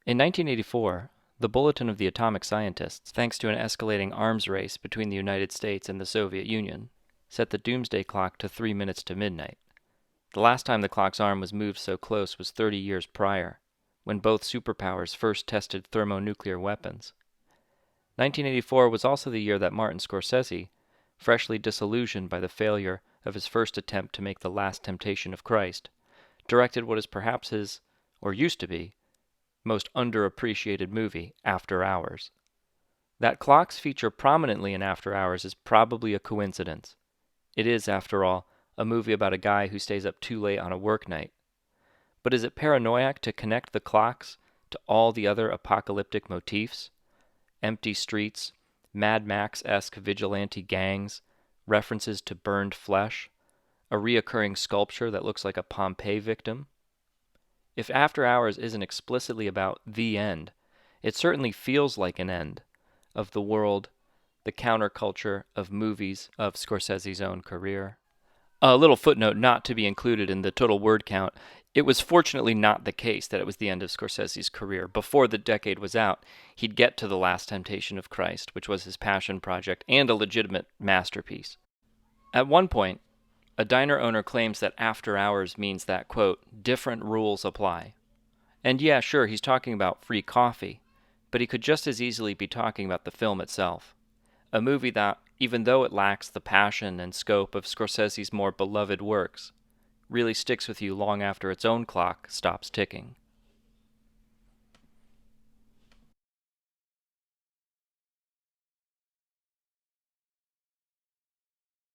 In 1984, the Bulletin of the Atomic Scientists, thanks to an escalating arms race between the United States and the Soviet Union, set the doomsday clock to 3 minutes to midnight. The last time the clock's arm was moved so close was 30 years prior, when both superpowers first tested thermonuclear weapons. 1984 was also the year that Martin Scorsese, freshly disillusioned by the failure of his first attempt to make The Last Temptation of Christ, directed what is perhaps his, or used to be, most underappreciated movie, After Hours. That clocks feature prominently in After Hours is probably a coincidence. It is, after all, a movie about a guy who stays up too late on a work night. But is it paranoiac to connect the clocks to all the other apocalyptic motifs? Empty streets, Mad Max-esque vigilante gangs, references to burned flesh, a reoccurring sculpture that looks like a Pompeii victim? If After Hours isn't explicitly about the end, it certainly feels like an end of the world, the counterculture of movies of Scorsese's own career. A little footnote not to be included in the total word count. It was fortunately not the case that it was the end of Scorsese's career. Before the decade was out, he'd get to The Last Temptation of Christ, which was his passion project and a legitimate masterpiece. At one point, a diner owner claims that After Hours means that, quote, different rules apply. And yeah, sure, he's talking about free coffee, but he could just as easily be talking about the film itself. A movie that, even though it lacks the passion and scope of Scorsese's more beloved works, really sticks with you long after its own clock stops ticking.